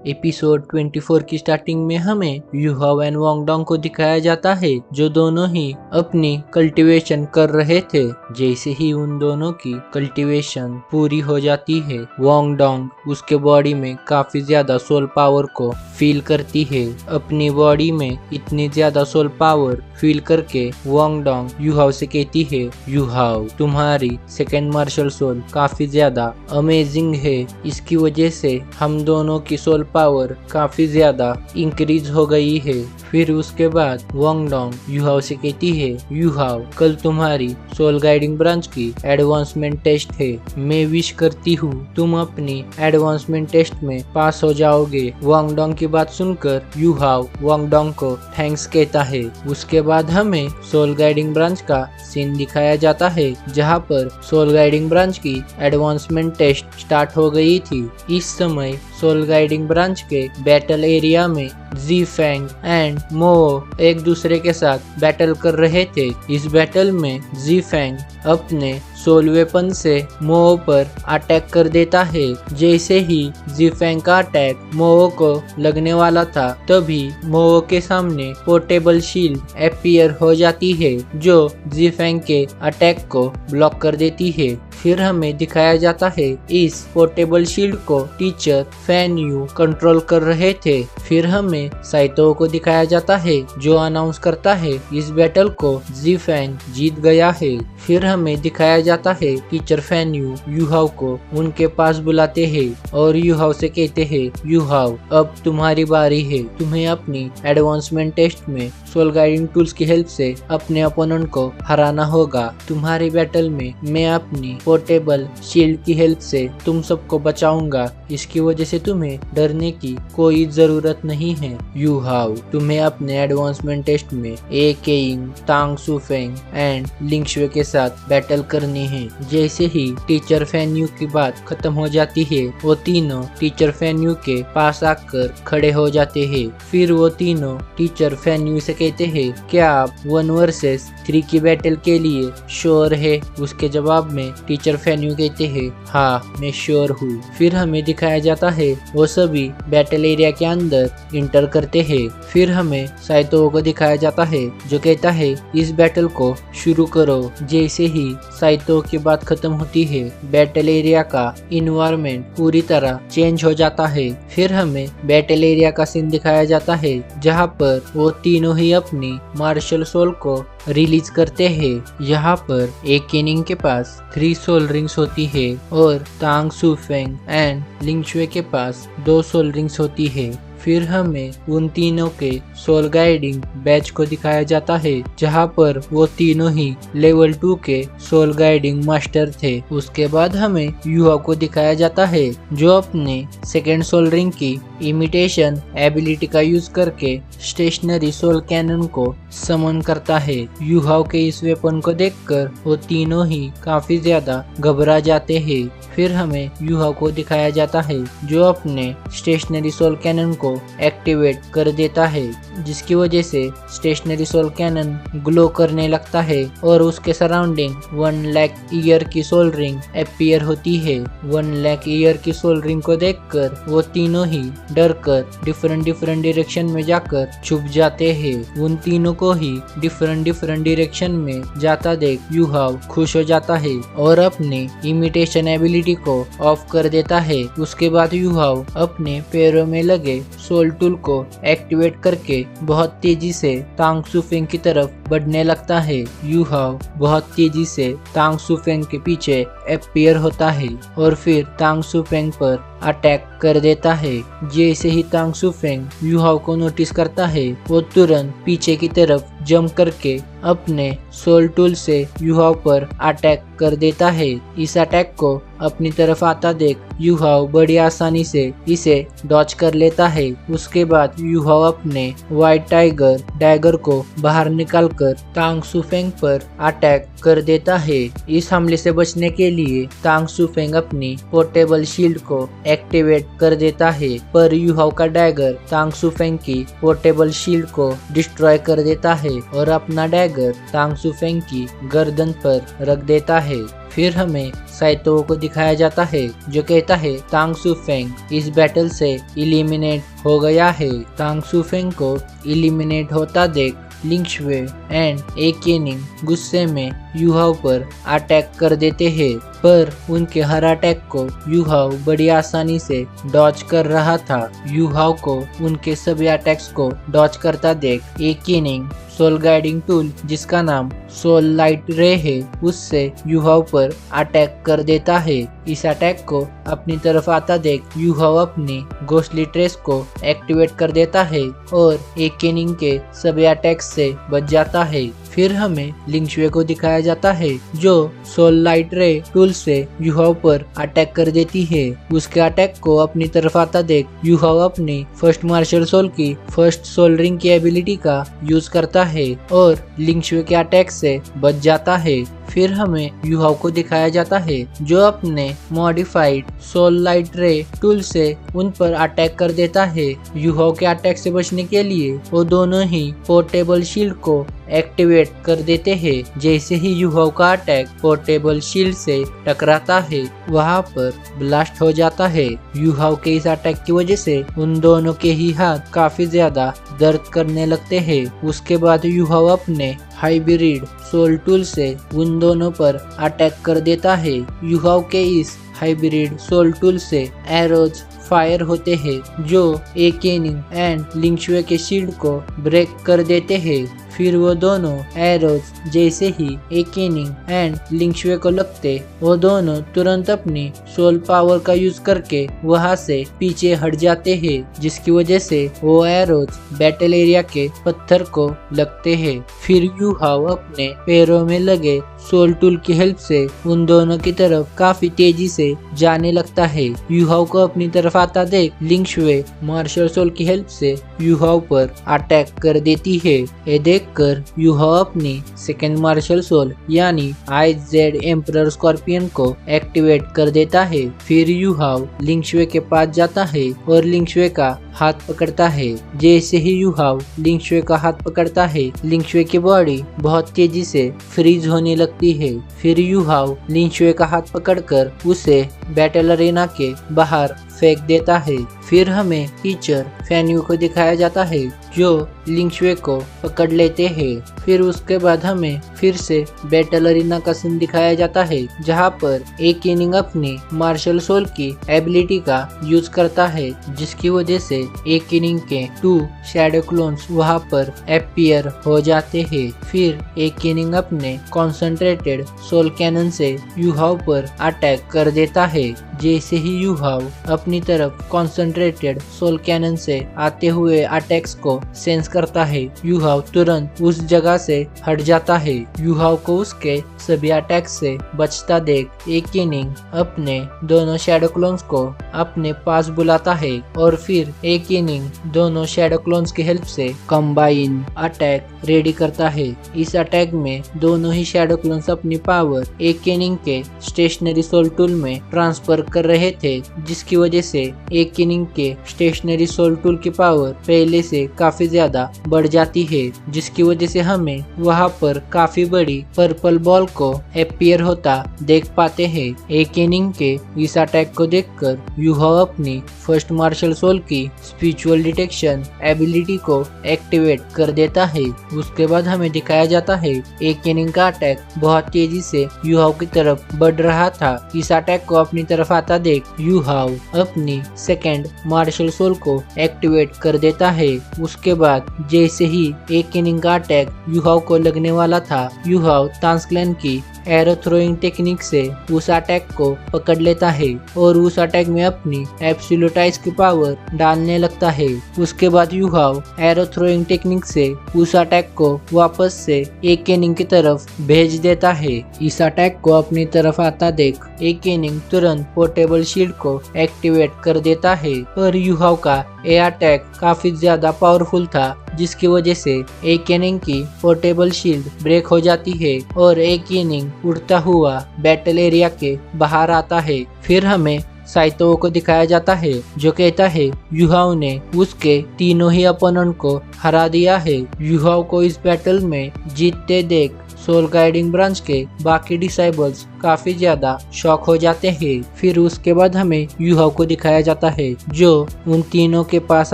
Episode 24 की starting में हमें यूहाओ एंड वांगडोंग को दिखाया जाता है जो दोनों ही अपनी कल्टीवेशन कर रहे थे। जैसे ही उन दोनों की कल्टीवेशन पूरी हो जाती है, वांगडोंग उसके बॉडी में काफी ज्यादा सोल पावर को फील करती है। अपनी बॉडी में इतनी ज्यादा सोल पावर फील करके वांगडोंग यूहाओ से कहती है, यूहाओ तुम्हारी सेकेंड मार्शल सोल काफी ज्यादा अमेजिंग है, इसकी वजह से हम दोनों की सोल पावर काफी ज्यादा इंक्रीज हो गई है। फिर उसके बाद वांगडोंग यूहाओ से कहती है, यूहाओ कल तुम्हारी सोल गाइडिंग ब्रांच की एडवांसमेंट टेस्ट है, मैं विश करती हूँ तुम अपनी एडवांसमेंट टेस्ट में पास हो जाओगे। वांगडोंग की बात सुनकर यूहाओ वांगडोंग को थैंक्स कहता है। उसके बाद हमें सोल गाइडिंग ब्रांच का सीन दिखाया जाता है जहाँ पर सोल गाइडिंग ब्रांच की एडवांसमेंट टेस्ट स्टार्ट हो गई थी। इस समय सोल गाइडिंग ब्रांच के बैटल एरिया में जी फेंग एंड मो एक दूसरे के साथ बैटल कर रहे थे। इस बैटल में जी फेंग अपने सोल वेपन से मो पर अटैक कर देता है। जैसे ही जी फेंग का अटैक मो को लगने वाला था, तभी मो के सामने पोर्टेबल शील्ड अपीयर हो जाती है जो जी फेंग के अटैक को ब्लॉक कर देती है। फिर हमें दिखाया जाता है इस पोर्टेबल शील्ड को टीचर फैन यू कंट्रोल कर रहे थे। फिर हमें साइतो को दिखाया जाता है जो अनाउंस करता है इस बैटल को जी फैंग जीत गया है। फिर हमें दिखाया जाता है टीचर फैन यू यूहाओ को उनके पास बुलाते हैं और यूहाओ से कहते हैं, यूहाओ अब तुम्हारी बारी है, तुम्हें अपनी एडवांसमेंट टेस्ट में सोल गाइडिंग टूल्स की हेल्प से अपने अपोनेंट को हराना होगा। तुम्हारी बैटल में मैं अपनी पोर्टेबल शील्ड की हेल्प से तुम सबको बचाऊंगा, इसकी वजह से तुम्हें डरने की कोई जरूरत नहीं है। यूहाओ तुम्हें अपने एडवांसमेंट टेस्ट में ए केइंग, तांग सुफेंग एंड लिंग शुए के साथ बैटल करनी है। जैसे ही टीचर फैन यू की बात खत्म हो जाती है, वो तीनों टीचर फैन यू के पास आकर खड़े हो जाते हैं। फिर वो तीनों टीचर फैन यू से कहते हैं, क्या आप 1 वर्सेस 3 की बैटल के लिए श्योर है? उसके जवाब में टीचर फैन यू कहते हैं, हाँ मैं श्योर हूँ। फिर हमें दिखाया जाता है वो सभी बैटल एरिया के अंदर इंटर करते हैं। फिर हमें साइतो को दिखाया जाता है जो कहता है इस बैटल को शुरू करो। जैसे ही साइतो की बात खत्म होती है, बैटल एरिया का इन्वायरमेंट पूरी तरह चेंज हो जाता है। फिर हमें बैटल एरिया का सीन दिखाया जाता है जहाँ पर वो तीनों ही अपनी मार्शल सोल को रिलीज करते हैं। यहाँ पर एक केनिंग के पास 3 सोल रिंग्स होती है और तांग सुफेंग एंड लिंग शुए के पास 2 सोल रिंग्स होती है। फिर हमें उन तीनों के सोल गाइडिंग बैच को दिखाया जाता है जहाँ पर वो तीनों ही लेवल 2 के सोल गाइडिंग मास्टर थे। उसके बाद हमें यूहाओ को दिखाया जाता है जो अपने सेकेंड सोल रिंग की इमिटेशन एबिलिटी का यूज करके स्टेशनरी सोल कैनन को समन करता है। यूहाओ के इस वेपन को देखकर वो तीनों ही काफी ज्यादा घबरा जाते हैं। फिर हमें यूहाओ को दिखाया जाता है जो अपने स्टेशनरी सोल कैनन को एक्टिवेट कर देता है, जिसकी वजह से स्टेशनरी सोल कैनन ग्लो करने लगता है और उसके सराउंडिंग 1 लाख ईयर की सोल रिंग अपीयर होती है। 1 लाख ईयर की सोल रिंग को देखकर वो तीनों ही डर कर डिफरेंट डायरेक्शन में जाकर छुप जाते हैं। उन तीनों को ही डिफरेंट डायरेक्शन में जाता देख यूहाओ खुश हो जाता है और अपने इमिटेशन एबिलिटी को ऑफ कर देता है। उसके बाद यूहाओ अपने पैरों में लगे सोल टूल को एक्टिवेट करके बहुत तेजी से तांग सुफेंग की तरफ बढ़ने लगता है। यूहाओ बहुत तेजी से तांग सुफेंग के पीछे अपीयर होता है और फिर तांग सुफेंग पर अटैक कर देता है। जैसे ही तांग सुफेंग यूहाओ को नोटिस करता है, वो तुरंत पीछे की तरफ जंप करके अपने सोल टूल से यूहाओ पर अटैक कर देता है। इस अटैक को अपनी तरफ आता देख यूहाओ बड़ी आसानी से इसे डॉच कर लेता है। उसके बाद यूहाओ अपने व्हाइट टाइगर डैगर को बाहर निकाल आकर तांग सुफेंग पर अटैक कर देता है। इस हमले से बचने के लिए तांग सुफेंग अपनी पोर्टेबल शील्ड को एक्टिवेट कर देता है, पर यूहाओ का डैगर तांग सुफेंग की पोर्टेबल शील्ड को डिस्ट्रॉय कर देता है और अपना डैगर तांग सुफेंग की गर्दन पर रख देता है। फिर हमें साइतो को दिखाया जाता है जो कहता है तांग सुफेंग इस बैटल से इलिमिनेट हो गया है। तांग सुफेंग को इलिमिनेट होता देख लिंग शुए एंड ए केनिंग गुस्से में यूहाओ पर अटैक कर देते हैं, पर उनके हर अटैक को यूहाओ बड़ी आसानी से डॉज कर रहा था। यूहाओ को उनके सभी अटैक्स को डॉज करता देख ए केनिंग सोल गाइडिंग टूल जिसका नाम सोल लाइट रे है उससे यूहाओ पर अटैक कर देता है। इस अटैक को अपनी तरफ आता देख यूहाओ अपनी घोस्टली ट्रेस को एक्टिवेट कर देता है और ए केनिंग के सभी अटैक्स से बच जाता है। फिर हमें लिंग शुए को दिखाया जाता है जो सोल लाइट रे टूल से यूहाओ पर अटैक कर देती है। उसके अटैक को अपनी तरफ आता देख यूहाओ अपनी फर्स्ट मार्शल सोल की फर्स्ट सोल रिंग की एबिलिटी का यूज करता है और लिंग शुए के अटैक से बच जाता है। फिर हमें यूहाओ को दिखाया जाता है जो अपने मॉडिफाइड सोल लाइट रे टूल से उन पर अटैक कर देता है। यूहाओ के अटैक से बचने के लिए वो दोनों ही पोर्टेबल शील्ड को एक्टिवेट कर देते हैं। जैसे ही यूहाओ का अटैक पोर्टेबल शील्ड से टकराता है वहां पर ब्लास्ट हो जाता है। यूहाओ के इस अटैक की वजह से उन दोनों के ही हाथ काफी ज्यादा दर्द करने लगते हैं। उसके बाद यूहाओ अपने हाइब्रिड सोल टूल से उन दोनों पर अटैक कर देता है। यूहाओ के इस हाइब्रिड सोल टूल से एरोज फायर होते हैं जो ए केनिंग एंड लिंग शुए के शील्ड को ब्रेक कर देते हैं। फिर वो दोनों एरोज जैसे ही ए केनिंग एंड लिंग शुए को लगते वो दोनों तुरंत अपनी सोल पावर का यूज करके वहां से पीछे हट जाते हैं, जिसकी वजह से वो एरोज बैटल एरिया के पत्थर को लगते हैं। फिर यूहाओ अपने पैरों में लगे सोल टूल की हेल्प से उन दोनों की तरफ काफी तेजी से जाने लगता है। यूहाओ को अपनी तरफ आता देख लिंग शुए मार्शल सोल की हेल्प से यूहाओ पर अटैक कर देती है। ये देखकर यूहाओ अपनी सेकेंड मार्शल सोल यानी आईजेड एम्परर स्कॉर्पियन को एक्टिवेट कर देता है। फिर यूहाओ लिंग शुए के पास जाता है और लिंग शुए का हाथ पकड़ता है। जैसे ही यूहाओ लिंग शुए का हाथ पकड़ता है लिंग शुए की बॉडी बहुत तेजी से फ्रीज होने लगती है। फिर यूहाओ लिंग शुए का हाथ पकड़कर उसे बैटल अरेना के बाहर फेंक देता है। फिर हमें टीचर फैन्यू को दिखाया जाता है जो लिंग शुए को पकड़ लेते हैं। फिर उसके बाद हमें फिर से बैटल अरीना का सीन दिखाया जाता है जहां पर ए केनिंग अपनी मार्शल सोल की एबिलिटी का यूज करता है, जिसकी वजह से ए केनिंग के 2 शैडो क्लोन्स वहां पर अपीयर हो जाते हैं। फिर ए केनिंग अपने कॉन्सेंट्रेटेड सोल कैनन से यूहाओ पर अटैक कर देता है। जैसे ही यूहाओ अपनी तरफ कॉन्सेंट्रेटेड सोल कैनन से आते हुए अटैक्स को सेंस करता है यूहाओ तुरंत उस जगह से हट जाता है। यूहाओ को उसके सभी अटैक्स से बचता देख ए केनिंग अपने दोनों शैडो क्लोन्स को अपने पास बुलाता है और फिर ए केनिंग दोनों शैडो क्लोन्स की हेल्प से कंबाइन अटैक रेडी करता है। इस अटैक में दोनों ही शैडो क्लोन्स अपनी पावर ए केनिंग के स्टेशनरी सोल टूल में ट्रांसफर कर रहे थे, जिसकी वजह से ए केनिंग के स्टेशनरी सोल टूल की पावर पहले से काफी ज्यादा बढ़ जाती है, जिसकी वजह से हमें वहां पर काफी बड़ी पर्पल बॉल को अपीयर होता देख पाते हैं। ए केनिंग के इस अटैक को देखकर यूहाओ अपनी फर्स्ट मार्शल सोल की स्पिरिचुअल डिटेक्शन एबिलिटी को एक्टिवेट कर देता है। उसके बाद हमें दिखाया जाता है ए केनिंग का अटैक बहुत तेजी से यूहाओ की तरफ बढ़ रहा था। इस अटैक को अपनी तरफ आता देख यूहाओ अपनी सेकेंड मार्शल सोल को एक्टिवेट कर देता है। उसके बाद जैसे ही ए केनिंग का अटैक यूहाओ को लगने वाला था, यूहाओ तांस क्लैन की एरो थ्रोइंग टेक्निक से उस अटैक को पकड़ लेता है और उस अटैक में अपनी एब्सोल्यूटाइज की पावर डालने लगता है। उसके बाद यूहाओ एरो थ्रोइंग टेक्निक से उस अटैक को वापस से ए केनिंग की तरफ भेज देता है। इस अटैक को अपनी तरफ आता देख ए केनिंग तुरंत पोर्टेबल शील्ड को एक्टिवेट कर देता है, पर यूहाओ का ए अटैक काफी ज्यादा पावरफुल था, जिसकी वजह से एक इनिंग की पोर्टेबल शील्ड ब्रेक हो जाती है और एक इनिंग उड़ता हुआ बैटल एरिया के बाहर आता है। फिर हमें साइतो को दिखाया जाता है जो कहता है युहाओ ने उसके तीनों ही अपोनेंट को हरा दिया है। युहाओ को इस बैटल में जीतते देख सोल गाइडिंग ब्रांच के बाकी डिसाइबल्स काफी ज्यादा शॉक हो जाते हैं। फिर उसके बाद हमें युहाओ को दिखाया जाता है जो उन तीनों के पास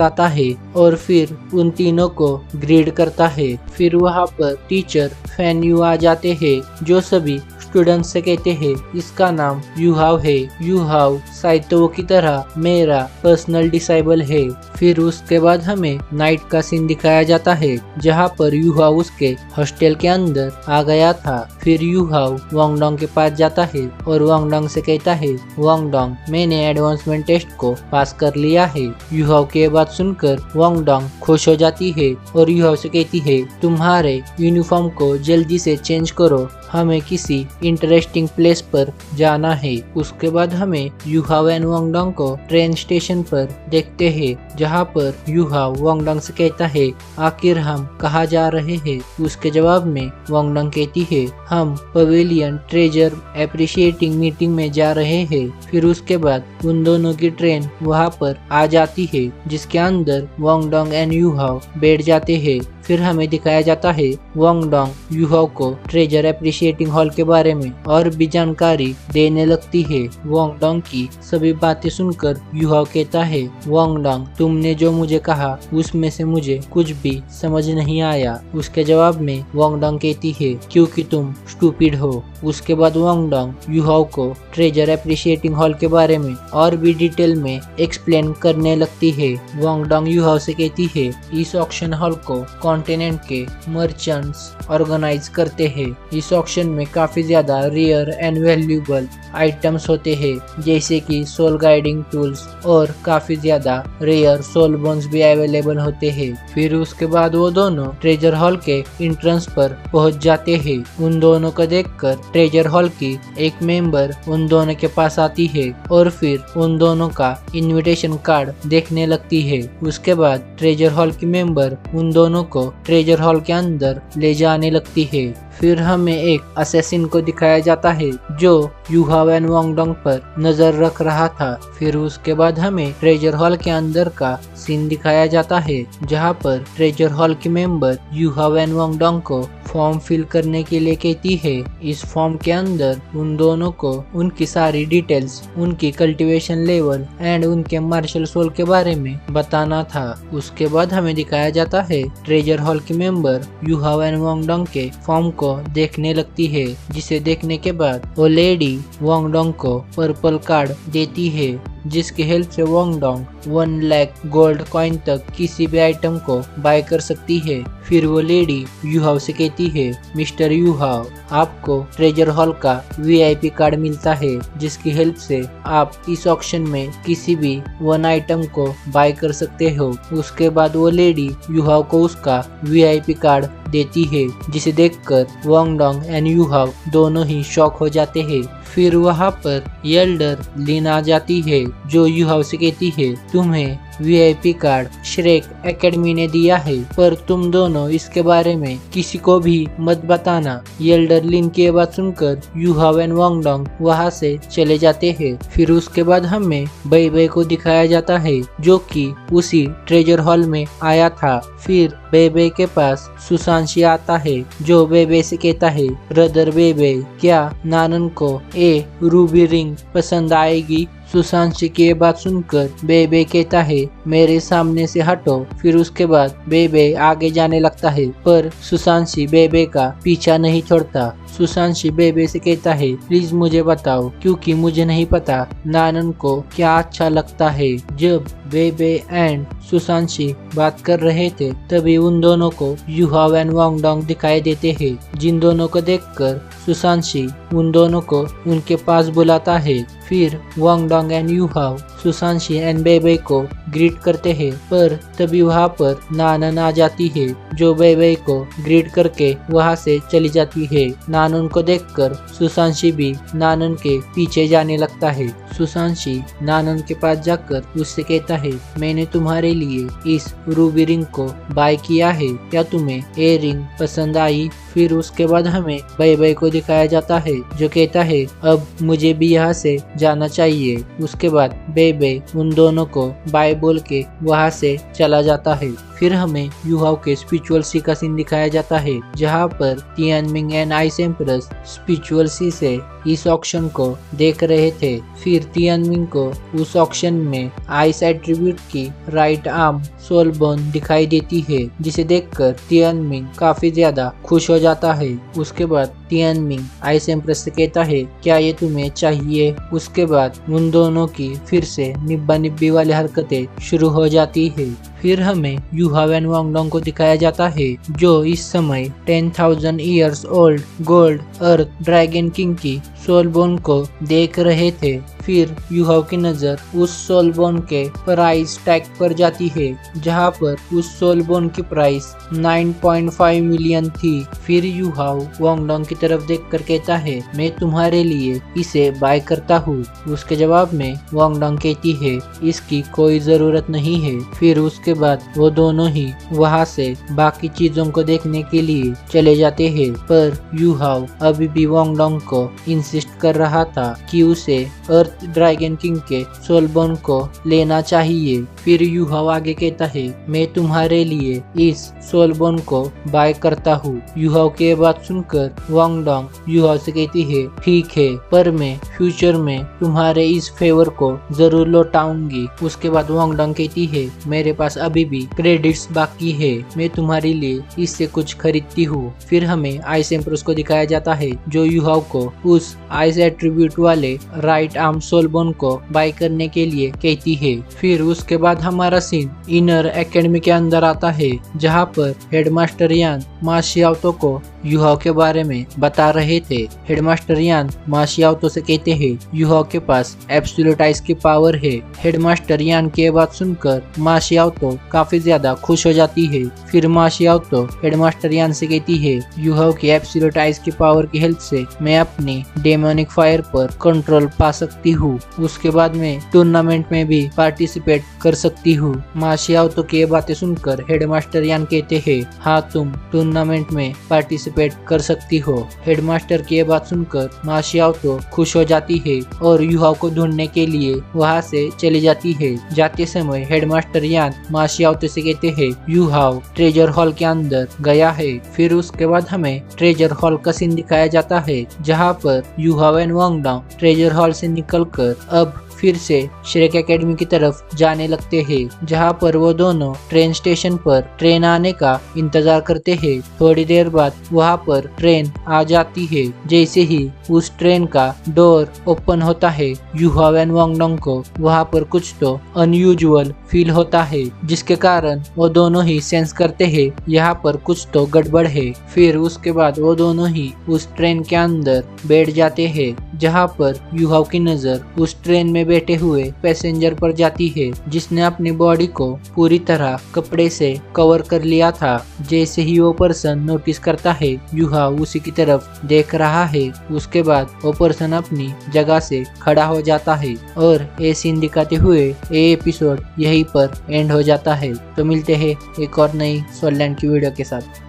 आता है और फिर उन तीनों को ग्रीड करता है। फिर वहाँ पर टीचर फैन यू आ जाते हैं जो सभी स्टूडेंट्स से कहते हैं इसका नाम युहाओ है। युहाओ साइतो की तरह मेरा पर्सनल डिसाइबल है। फिर उसके बाद हमें नाइट का सीन दिखाया जाता है जहाँ पर युहाओ उसके हॉस्टल के अंदर आ गया था। फिर युहाओ वांगडोंग के पास जाता है और वांगडोंग से कहता है वांगडोंग मैंने एडवांसमेंट टेस्ट को पास कर लिया है। युहाओ की बात सुनकर वांगडोंग खुश हो जाती है और युहाओ से कहती है तुम्हारे यूनिफॉर्म को जल्दी से चेंज करो, हमें किसी इंटरेस्टिंग प्लेस पर जाना है। उसके बाद हमें युहाओ एंड वांगडोंग को ट्रेन स्टेशन पर देखते हैं जहाँ पर युहाओ वांगडोंग से कहता है आखिर हम कहाँ जा रहे हैं। उसके जवाब में वांगडोंग कहती है हम पवेलियन ट्रेजर एप्रिशिएटिंग मीटिंग में जा रहे हैं। फिर उसके बाद उन दोनों की ट्रेन वहाँ पर आ जाती है जिसके अंदर वांगडोंग एंड युहाओ बैठ जाते हैं। फिर हमें दिखाया जाता है वांगडोंग युहाओ को ट्रेजर एप्रिशिएटिंग हॉल के बारे में और भी जानकारी देने लगती है। वांगडोंग की सभी बातें सुनकर युहाओ कहता है वांगडोंग तुमने जो मुझे कहा उसमें से मुझे कुछ भी समझ नहीं आया। उसके जवाब में वांगडोंग कहती है क्योंकि तुम स्टूपिड हो। उसके बाद वांगडोंग युहाओ को ट्रेजर एप्रिशिएटिंग हॉल के बारे में और भी डिटेल में एक्सप्लेन करने लगती है। वांगडोंग युहाओ से कहती है इस ऑक्शन हॉल को कॉन्टिनेंट के मर्चेंट्स ऑर्गेनाइज करते हैं। इस ऑक्शन में काफी ज्यादा रेयर एंड वैल्यूएबल आइटम्स होते हैं जैसे कि सोल गाइडिंग टूल्स और काफी ज्यादा रेयर सोल बोन्स भी अवेलेबल होते हैं। फिर उसके बाद वो दोनों ट्रेजर हॉल के एंट्रेंस पर पहुंच जाते हैं। उन दोनों को देखकर ट्रेजर हॉल की एक मेंबर उन दोनों के पास आती है और फिर उन दोनों का इनविटेशन कार्ड देखने लगती है। उसके बाद ट्रेजर हॉल की मेंबर उन दोनों को ट्रेजर हॉल के अंदर ले जाने लगती है। फिर हमें एक असैसिन को दिखाया जाता है जो युहाओ एंड वांगडोंग पर नजर रख रहा था। फिर उसके बाद हमें ट्रेजर हॉल के अंदर का सीन दिखाया जाता है जहां पर ट्रेजर हॉल की मेंबर युहाओ एंड वांगडोंग को फॉर्म फिल करने के लिए कहती है। इस फॉर्म के अंदर उन दोनों को उनकी सारी डिटेल्स, उनकी कल्टीवेशन लेवल एंड उनके मार्शल सोल के बारे में बताना था। उसके बाद हमें दिखाया जाता है ट्रेजर हॉल की मेंबर युहाओ एंड वांगडोंग के फॉर्म को देखने लगती है जिसे देखने के बाद वो लेडी वांगडोंग को पर्पल कार्ड देती है जिसकी हेल्प से वांगडोंग 1 लाख गोल्ड कॉइन तक किसी भी आइटम को बाय कर सकती है। फिर वो लेडी युहाओ से कहती है मिस्टर युहाओ आपको ट्रेजर हॉल का VIP कार्ड मिलता है जिसकी हेल्प से आप इस ऑक्शन में किसी भी 1 आइटम को बाय कर सकते हो। उसके बाद वो लेडी युहाओ को उसका VIP कार्ड देती है जिसे देखकर वांगडोंग एंड युहाओ दोनों ही शॉक हो जाते हैं। फिर वहाँ पर एल्डर लिन आ जाती है जो युहाओ से कहती है तुम्हें VIP कार्ड श्रेक एकेडमी ने दिया है पर तुम दोनों इसके बारे में किसी को भी मत बताना। एल्डर लिन की बात सुनकर युहाओ एंड वांगडोंग वहाँ से चले जाते हैं। फिर उसके बाद हमें बेबे को दिखाया जाता है जो कि उसी ट्रेजर हॉल में आया था। फिर बेबे के पास सुशांशी आता है जो बेबे से कहता है ब्रदर बेबे क्या नानन को रूबी रिंग पसंद आएगी। सुशांशी की बात सुनकर बेबे कहता है मेरे सामने से हटो। फिर उसके बाद बेबे आगे जाने लगता है पर सुशांशी बेबे का पीछा नहीं छोड़ता। सुशांशी बेबे से कहता है प्लीज मुझे बताओ क्योंकि मुझे नहीं पता नानन को क्या अच्छा लगता है। जब बेबे एंड सुशांशी बात कर रहे थे तभी उन दोनों को युहाओ एंड वांगडोंग दिखाई देते हैं जिन दोनों को देखकर सुशांशी उन दोनों को उनके पास बुलाता है। फिर वांगडोंग एंड युहाओ सुशांशी एंड बेबे को ग्रीट करते हैं पर तभी वहाँ पर नानन आ जाती है जो बेबे को ग्रीट करके वहाँ से चली जाती है। नानन को देखकर सुशांशी भी नानन के पीछे जाने लगता है। सुशांशी नानन के पास जाकर उससे कहता है, मैंने तुम्हारे लिए इस रूबी रिंग को बाय किया है, क्या तुम्हें ये रिंग पसंद आई? फिर उसके बाद हमें बेबे को दिखाया जाता है जो कहता है, अब मुझे भी यहाँ से जाना चाहिए। उसके बाद बेबे उन दोनों को बाय बोल के वहाँ से चला जाता है। फिर हमें युहाओ के स्पिरिचुअल सी का सीन दिखाया जाता है जहाँ पर तियानमिंग एंड आइस एम्प्रेस स्पिरिचुअल सी से इस ऑक्शन को देख रहे थे। फिर तियानमिंग को उस ऑक्शन में आइस एट्रीब्यूट की राइट आर्म सोल बोन दिखाई देती है, जिसे देखकर तियानमिंग काफी ज्यादा खुश हो जाता है। उसके बाद तियानमिंग आइस एम्प्रेस से कहता है, क्या ये तुम्हें चाहिए? उसके बाद उन दोनों की फिर से निब्बा निब्बी वाली हरकतें शुरू हो जाती है। फिर हमें युहाओ एंड वांगडोंग को दिखाया जाता है जो इस समय 10,000 ईयर्स ओल्ड गोल्ड अर्थ ड्रैगन किंग की सोल बोन को देख रहे थे। फिर युहाओ की नजर उस सोल बोन के प्राइस टैग पर जाती है जहां पर उस सोल बोन की प्राइस 9.5 मिलियन थी। फिर युहाओ वांगडोंग की तरफ देखकर कहता है, मैं तुम्हारे लिए इसे बाय करता हूँ। उसके जवाब में वांगडोंग कहती है, इसकी कोई जरूरत नहीं है। फिर उसके बाद वो दोनों ही वहाँ से बाकी चीजों को देखने के लिए चले जाते हैं, पर युहाओ अभी भी वांगडोंग को इंसिस्ट कर रहा था कि उसे अर्थ ड्रैगन किंग के सोल बोन को लेना चाहिए। फिर युहाओ आगे कहता है, मैं तुम्हारे लिए इस सोल बोन को बाय करता हूँ। युहाओ की बात सुनकर वांगडोंग युहाओ से कहती है, ठीक है, पर मैं फ्यूचर में तुम्हारे इस फेवर को जरूर लौटाऊंगी। उसके बाद वांगडोंग कहती है, मेरे पास अभी भी क्रेडिट्स बाकी है, मैं तुम्हारे लिए इससे कुछ खरीदती हूँ। फिर हमें आइस एम्प्रेस को दिखाया जाता है जो युहाओ को उस आइस एट्रीब्यूट वाले राइट आर्म सोल बोन को बाय करने के लिए कहती है। फिर उसके बाद हमारा सीन इनर एकेडमी के अंदर आता है जहाँ पर हेडमास्टर यान माशियाओतो को युहाओ के बारे में बता रहे थे। हेडमास्टर यान माशियाओतो से कहते हैं, युहाओ के पास एब्सोल्यूट आइस की पावर है। हेडमास्टर यान की बात सुनकर माशियाओतो काफी ज्यादा खुश हो जाती है। फिर माशियाओतो हेडमास्टर यान से कहती है, युहाओ की एब्सोल्यूट आइस की पावर की हेल्प से मैं अपनी डेमोनिक फायर पर कंट्रोल पा सकती हूँ। उसके बाद मैं टूर्नामेंट में भी पार्टिसिपेट कर सकती हूँ। माशियाओतो की बातें सुनकर हेडमास्टर यान कहते हैं, हाँ, तुम टूर्नामेंट में पार्टिसिपेट कर सकती हो। हेडमास्टर की बात सुनकर माशियाओतो खुश हो जाती है और युहाओ को ढूंढने के लिए वहाँ से चली जाती है। जाते समय हेडमास्टर यान माशियाओतो से कहते हैं, युहाओ ट्रेजर हॉल के अंदर गया है। फिर उसके बाद हमें ट्रेजर हॉल का सीन दिखाया जाता है जहाँ पर युहाओ एंड वांगडोंग ट्रेजर हॉल से निकलकर अब फिर से श्रेक एकेडमी की तरफ जाने लगते हैं, जहाँ पर वो दोनों ट्रेन स्टेशन पर ट्रेन आने का इंतजार करते हैं। थोड़ी देर बाद वहाँ पर ट्रेन आ जाती है। जैसे ही उस ट्रेन का डोर ओपन होता है, युहाओ एंड वांगडोंग को वहाँ पर कुछ तो अनयूजुअल फील होता है, जिसके कारण वो दोनों ही सेंस करते हैं यहाँ पर कुछ तो गड़बड़ है। फिर उसके बाद वो दोनों ही उस ट्रेन के अंदर बैठ जाते हैं, जहाँ पर युहाओ की नजर उस ट्रेन में बैठे हुए पैसेंजर पर जाती है जिसने अपनी बॉडी को पूरी तरह कपड़े से कवर कर लिया था। जैसे ही वो पर्सन नोटिस करता है युहाओ उसी की तरफ देख रहा है, उसके बाद वो पर्सन अपनी जगह से खड़ा हो जाता है और ये सीन दिखाते हुए ये एपिसोड यहीं पर एंड हो जाता है। तो मिलते हैं एक और नई सोललैंड की वीडियो के साथ।